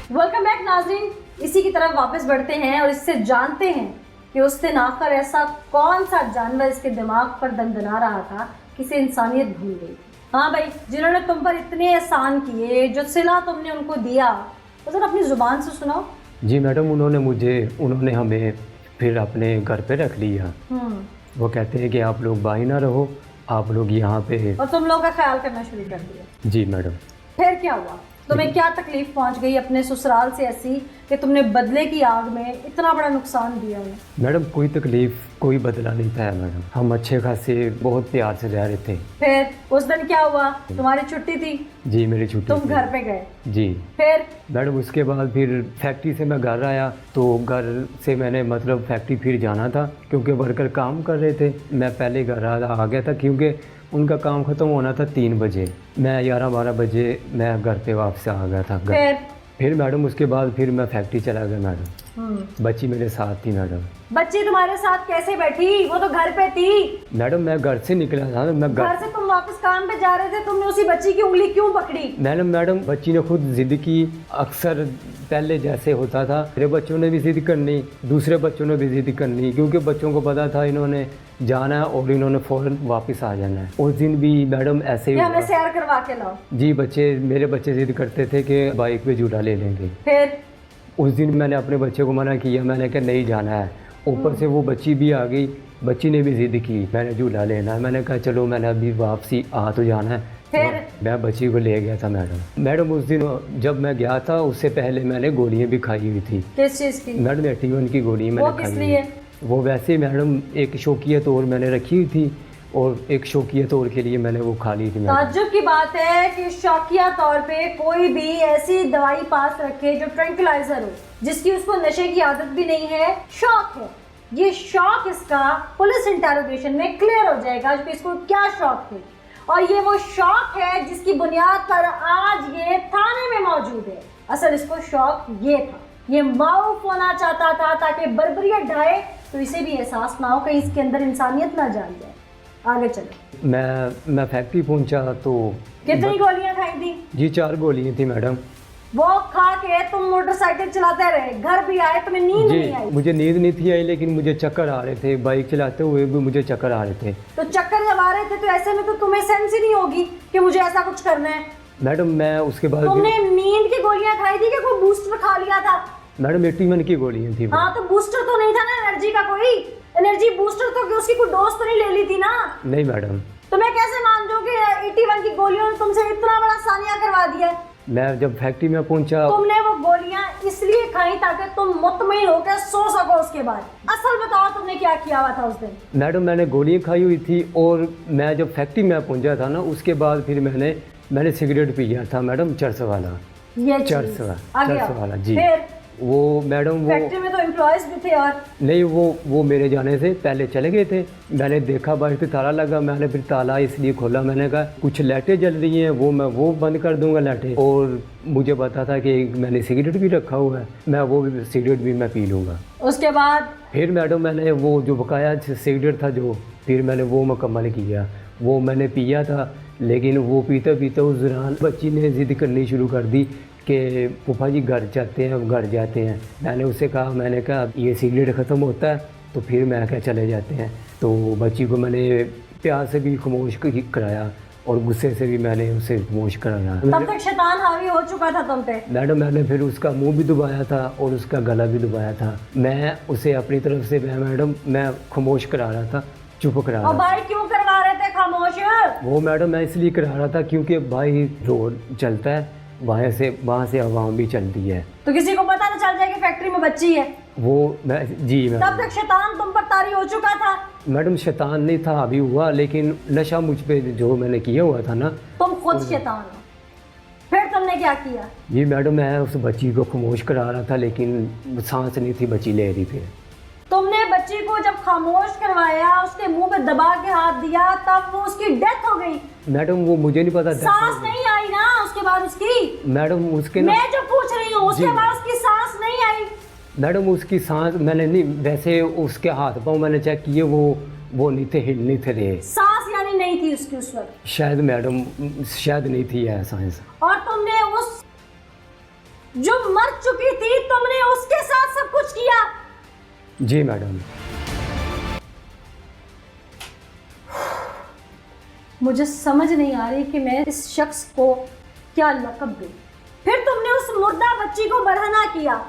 Welcome back नाज़रीन। इसी की तरफ वापस बढ़ते हैं और इससे जानते हैं कि उस दिन आखिर ऐसा कौन सा जानवर इसके दिमाग पर दंदना रहा था कि इसे इंसानियत भूल गई। हाँ भाई, जिन्होंने तुम पर इतने एहसान किए, जो सिला तुमने उनको दिया, तो जरा अपनी ज़ुबान से सुनाओ। जी मैडम, उन्होंने हमें फिर अपने घर पे रख लिया। वो कहते हैं कि आप लोग बाहर ना रहो, आप लोग यहाँ पे, और तुम लोग का ख्याल करना शुरू कर दिया। जी मैडम। फिर क्या हुआ? तुम्हें क्या तकलीफ पहुंच गई अपने ससुराल से ऐसी कि तुमने बदले की आग में इतना बड़ा नुकसान दिया उन्हें? मैडम कोई तकलीफ, कोई बदला नहीं था मैडम। हम अच्छे खासे बहुत प्यार से रह रहे थे। फिर उस दिन क्या हुआ? तुम्हारी छुट्टी थी? जी मेरी छुट्टी तुम थी। घर पे गए? जी फिर मैडम उसके बाद फिर फैक्ट्री से मैं घर आया, तो घर से मैंने मतलब फैक्ट्री फिर जाना था क्योंकि वर्कर काम कर रहे थे। मैं पहले घर आ गया था क्योंकि उनका काम ख़त्म होना था 3 बजे। मैं 11-12 बजे मैं घर पे वापस आ गया था। फिर मैडम उसके बाद फिर मैं फैक्ट्री चला गया मैडम। बच्ची मेरे साथ थी मैडम। बच्ची तुम्हारे साथ कैसे बैठी? वो तो घर पे थी। मैडम मैं घर से निकला था, मैं घर से तुम वापस काम पे जा रहे थे, तुमने उसी बच्ची की उंगली क्यों पकड़ी? मैडम बच्ची ने खुद जिद की। अक्सर पहले जैसे होता था, मेरे बच्चों ने भी जिद करनी, दूसरे बच्चों ने भी जिद करनी, क्योंकि बच्चों को पता था इन्होंने जाना है और इन्होंने फ़ौरन वापस आ जाना है। उस दिन भी मैडम ऐसे ही हमें सैर करवा के लाओ। जी मेरे बच्चे जिद करते थे कि बाइक पे झूला ले लेंगे। फिर उस दिन मैंने अपने बच्चे को मना किया, मैंने कहा नहीं जाना है। ऊपर से वो बच्ची भी आ गई, बच्ची ने भी जिद की मैंने झूला लेना है। मैंने कहा चलो, मैंने अभी वापसी आ तो जाना है। फिर मैं बच्ची को ले गया था मैडम उस दिन जब मैं गया था उससे पहले मैंने गोलियां भी खाई हुई थी। किस चीज़ की? मैडम 81 की गोली मैंने खाई। किस लिए? वो वैसे मैडम एक शौकिया तौर मैंने रखी हुई थी और एक शौकिया तौर के लिए मैंने वो खा ली थी। ताज्जुब की बात है कि शौकिया तौर पे कोई भी ऐसी दवाई पास रखे जो ट्रैंक्विलाइजर हो, जिसकी उसको नशे की आदत भी नहीं है, शौक है। ये शौक इसका पुलिस इंटेरोगेशन में क्लियर हो जाएगा कि इसको क्या शौक थे, और ये वो शौक है जिसकी बुनियाद पर आज ये थाने में मौजूद है। असल इसको शौक ये था, ये मारूफ होना चाहता था ताकि बर्बरियत ढाए, तो इसे भी एहसास ना हो कहीं इसके अंदर इंसानियत ना जान जाए। आगे चलो। मैं फैक्ट्री पहुंचा तो कितनी गोलियां खाई थी? जी 4 गोलियां थी मैडम। वो खा के तुम मोटरसाइकिल चलाते रहे, घर भी आए, तुम्हें नींद नहीं आई? मुझे नींद नहीं थी आई, लेकिन मुझे चक्कर आ रहे थे। बाइक चलाते हुए भी मुझे चक्कर आ रहे थे। तो चक्कर जब आ रहे थे तो ऐसे में तो तुम्हें सेंस ही नहीं होगी कि मुझे ऐसा कुछ करना है। मैडम मैं उसके बाद तुमने नींद की गोलियां खाई थी कि कोई बूस्टर खा लिया था? मैडम 81 की गोलियां थी। हाँ, तो बूस्टर तो नहीं था ना एनर्जी का? कोई एनर्जी बूस्टर तो उसकी कोई डोज तो नहीं ले ली थी ना? नहीं मैडम। तो मैं कैसे मान जाऊँ कि 81 की गोलियों ने तुमसे इतना बड़ा सानिया करवा दिया? मैं जब फैक्ट्री में पहुंचा, तुमने वो गोलियां इसलिए खाई ताकि तुम मुतमईन होकर सो सको उसके बाद। असल बताओ तुमने क्या किया हुआ था उस दिन? मैडम मैंने गोलियां खाई हुई थी, और मैं जब फैक्ट्री में पहुंचा था ना, उसके बाद फिर मैंने सिगरेट पिया था मैडम, चरस वाला। ये चरस वाला जी। फिर वो मैडम वो फैक्ट्री में तो एम्प्लॉयज भी थे। और नहीं, वो मेरे जाने से पहले चले गए थे। मैंने देखा बाहर से ताला लगा, मैंने फिर ताला इसलिए खोला, मैंने कहा कुछ लाइटें जल रही हैं, वो बंद कर दूंगा लाइटें। और मुझे पता था कि मैंने सिगरेट भी रखा हुआ है, मैं वो भी सिगरेट भी मैं पी लूँगा। उसके बाद फिर मैडम मैंने वो जो बकाया सिगरेट था जो, फिर मैंने वो मुकम्मल किया। वो मैंने पिया था, लेकिन वो पीते पीते उस दौरान बच्ची ने ज़िद करनी शुरू कर दी कि फूफा जी घर जाते हैं। मैंने उससे कहा, मैंने कहा ये सिगरेट ख़त्म होता है तो फिर मैं क्या चले जाते हैं। तो बच्ची को मैंने प्यार से भी खामोश कराया और गुस्से से भी मैंने उसे खामोश कराया। तब तक शैतान हावी हो चुका था तुम पे। मैडम मैंने फिर उसका मुंह भी दबाया था और उसका गला भी दबाया था। मैं उसे अपनी तरफ से मैं खामोश करा रहा था, चुप करा रहा था। भाई क्यों करवा रहे थे खामोश? वो मैडम मैं इसलिए करा रहा था क्योंकि भाई रोड चलता है, वहाँ से आवाम भी चलती है, तो किसी को पता न चल जाए कि फैक्ट्री में बच्ची है। जी मैडम। तब तक शैतान तुम पर तारी हो चुका था। मैडम शैतान नहीं था, अभी हुआ, लेकिन नशा मुझ पे जो मैंने किया हुआ था ना। तुम खुद शैतान हो। फिर तुमने क्या किया? जी मैडम मैं उस बच्ची को खामोश करा रहा था, लेकिन सांस नहीं थी, बच्ची ले रही थी। तुमने बच्ची को जब खामोश करवाया, उसके मुंह पे दबा के हाथ दिया, तब वो उसकी डेथ हो गई। मैडम वो मुझे नहीं पता, सांस नहीं आई ना उसके बाद उसकी? मैडम उसके मैं जो पूछ रही हूँ उसके बाद उसकी सांस नहीं आई? मैडम उसकी सांस मैंने नहीं, वैसे उसके हाथ पाँव मैंने चेक किए, वो नहीं थे, हिल नहीं थे रहे। सांस यानी नहीं थी उसकी उस वक्त? शायद मैडम शायद नहीं थी सांस। और तुमने जो मर चुकी थी, तुमने उसके साथ सब कुछ किया। जी मैडम। मुझे समझ नहीं आ रही कि मैं इस शख्स को क्या लक़ब दूं। फिर तुमने उस मुर्दा बच्ची को बरहना किया।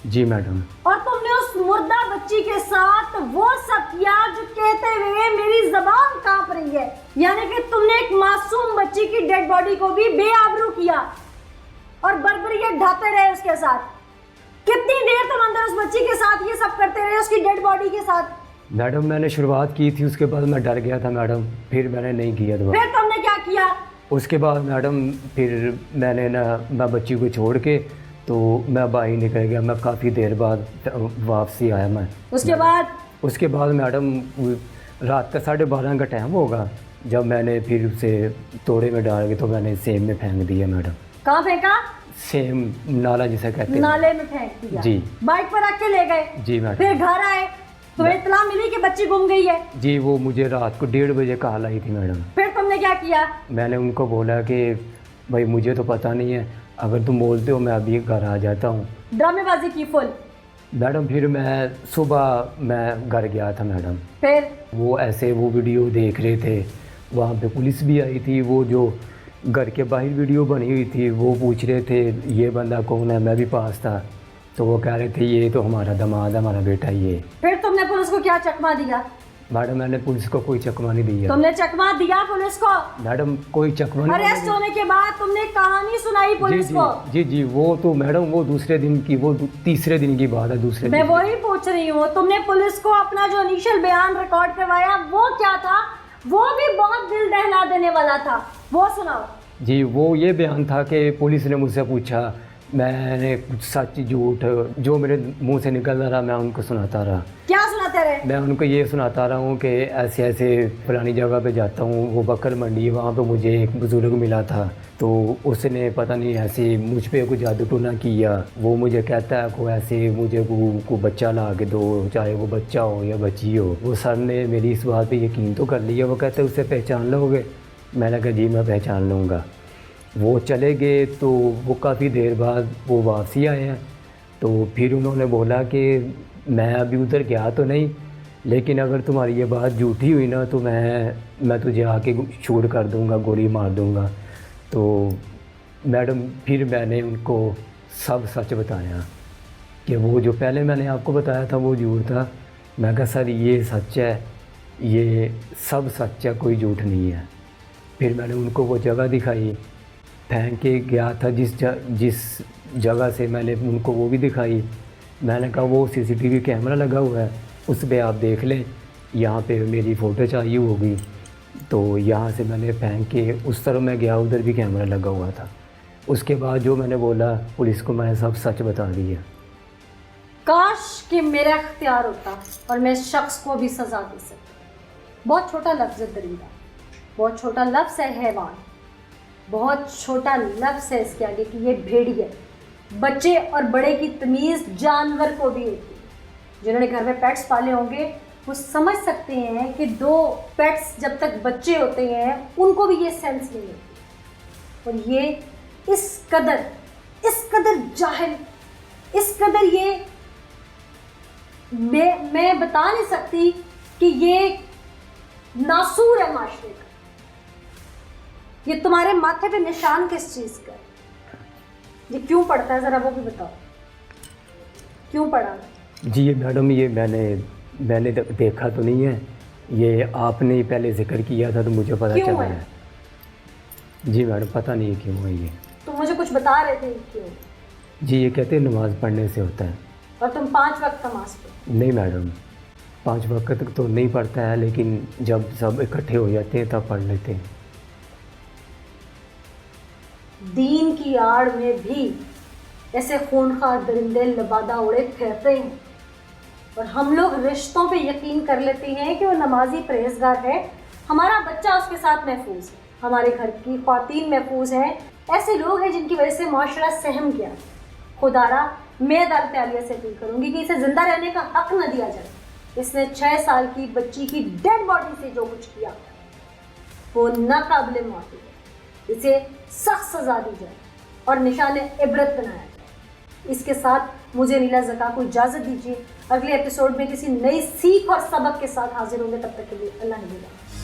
जी मैडम। और तुमने उस मुर्दा बच्ची के साथ वो सब किया जो कहते हुए मेरी जबान कांप रही है। यानी कि तुमने एक मासूम बच्ची की डेड बॉडी को भी बेआबरू किया और बर्बरियत ढाते रहे उसके साथ। कितनी देर तुम अंदर उस बच्ची के साथ ये सब करते रहे, उसकी डेड बॉडी के साथ? मैडम मैंने शुरुआत की थी, उसके बाद मैं डर गया था मैडम, फिर मैंने नहीं किया दोबारा। फिर तुमने क्या किया? उसके बाद मैडम फिर मैंने मैं बच्ची को छोड़ के तो मैं बाहर निकल गया। मैं काफ़ी देर बाद वापसी आया मैं। उसके बाद मैडम रात का 12:30 का टाइम होगा जब मैंने फिर उसे तोड़े में डाल के तो मैंने सेम में फेंक दिया मैडम। कहाँ फेंका? सेम नाला जिसे कहते हैं, नाले में फेंक दिया। जी। बाइक पर रख के ले गए? जी मैडम। फिर घर आए, तुम्हें इत्तला मिली कि बच्ची गुम गई है? जी, वो मुझे रात को 1:30 बजे कॉल आई थी मैडम। फिर तुमने क्या किया? मैंने उनको बोला कि भाई मुझे तो पता नहीं है, अगर तुम बोलते हो मैं अभी घर आ जाता हूँ। ड्रामेबाजी की फुल मैडम। फिर मैं सुबह मैं घर गया था मैडम। फिर वो ऐसे वो वीडियो देख रहे थे, वहाँ पे पुलिस भी आई थी। वो जो घर के बाहर वीडियो बनी हुई थी वो पूछ रहे थे ये बंदा कौन है, मैं भी पास था तो वो कह रहे थे ये तो हमारा दामाद, हमारा बेटा ये। फिर तुमने पुलिस को क्या चकमा दिया? मैडम मैंने पुलिस को कोई चकमा नहीं दिया। तुमने चकमा दिया पुलिस को? मैडम कोई चकमा नहीं। अरेस्ट होने के बाद तुमने कहानी सुनाई पुलिस को? जी, वो तो मैडम वो दूसरे दिन की, वो तीसरे दिन की बात है। दूसरे मैं वही पूछ रही हूँ, तुमने पुलिस को अपना जो इनिशियल बयान रिकॉर्ड करवाया वो क्या था? वो भी बहुत दिल दहला देने वाला था, वो सुनाओ। जी, वो ये बयान था कि पुलिस ने मुझसे पूछा, मैंने कुछ सच झूठ जो मेरे मुंह से निकल रहा मैं उनको सुनाता रहा। क्या सुनाते रहे? मैं उनको ये सुनाता रहा हूँ कि ऐसे ऐसे पुरानी जगह पे जाता हूँ, वो बकर मंडी है, वहाँ पे मुझे एक बुज़ुर्ग मिला था तो उसने पता नहीं ऐसे मुझ पे कुछ जादू टोना किया। वो मुझे कहता है को ऐसे मुझे को बच्चा ला के दो, चाहे वो बच्चा हो या बच्ची हो। वो सर ने मेरी इस बात पे यकीन तो कर लिया। वो कहते उसे पहचान लोगे? मैंने कहा जी मैं पहचान लूँगा। वो चले गए तो वो काफ़ी देर बाद वो वापसी आए हैं तो फिर उन्होंने बोला कि मैं अभी उधर गया तो नहीं, लेकिन अगर तुम्हारी ये बात झूठी हुई ना तो मैं तुझे आके शूट कर दूंगा, गोली मार दूंगा। तो मैडम फिर मैंने उनको सब सच बताया कि वो जो पहले मैंने आपको बताया था वो झूठ था। मैं कहा सर ये सच है, ये सब सच है, कोई झूठ नहीं है। फिर मैंने उनको वो जगह दिखाई, फेंक के गया था जिस जगह से, मैंने उनको वो भी दिखाई। मैंने कहा वो सीसीटीवी कैमरा लगा हुआ है, उस पर आप देख लें, यहाँ पे मेरी फ़ोटो चाहिए होगी। तो यहाँ से मैंने फेंक के उस तरफ मैं गया, उधर भी कैमरा लगा हुआ था। उसके बाद जो मैंने बोला पुलिस को मैंने सब सच बता दिया। काश कि मेरा इख्तियार होता और मैं इस शख्स को भी सज़ा दे सकती। बहुत छोटा लफ्ज़ है दरिंदा, बहुत छोटा लफ्ज़ है हैवान, बहुत छोटा लफ्ज़ है इसके आगे कि ये भेड़िया। बच्चे और बड़े की तमीज़ जानवर को भी होती है। जिन्होंने घर में पेट्स पाले होंगे वो समझ सकते हैं कि दो पेट्स जब तक बच्चे होते हैं उनको भी ये सेंस नहीं होती। और ये इस कदर जाहिल, इस कदर ये मैं बता नहीं सकती कि ये नासूर है माशरे का। ये तुम्हारे माथे पे निशान किस चीज़ का है? ये क्यों पड़ता है, ज़रा वो भी बताओ, क्यों पड़ा? जी ये मैडम ये मैंने देखा तो नहीं है, ये आपने ही पहले जिक्र किया था तो मुझे पता चला है। जी मैडम पता नहीं क्यों है ये। तुम मुझे कुछ बता रहे थे क्यों? जी ये कहते हैं नमाज़ पढ़ने से होता है। और तुम 5 वक्त नमाज पढ़ो? नहीं मैडम 5 वक्त तक तो नहीं पढ़ता है, लेकिन जब सब इकट्ठे हो जाते हैं तब पढ़ लेते हैं। दीन की आड़ में भी ऐसे खूनखार दरिंदे लबादा उड़े फिरते हैं और हम लोग रिश्तों पे यकीन कर लेते हैं कि वो नमाजी परहेजगार है, हमारा बच्चा उसके साथ महफूज है, हमारे घर की ख्वातीन महफूज हैं। ऐसे लोग हैं जिनकी वजह से माशरा सहम गया। खुदारा मैं अदालत आलिया से अपील करूँगी कि इसे ज़िंदा रहने का हक न दिया जाए। इसने 6 साल की बच्ची की डेड बॉडी से जो कुछ किया वो नाकाबिले मौत है। इसे सख्त सज़ा दी जाए और निशाने इबरत बनाया जाए। इसके साथ मुझे नीला ज़का को इजाज़त दीजिए। अगले एपिसोड में किसी नई सीख और सबक के साथ हाजिर होंगे, तब तक के लिए अल्लाह ने।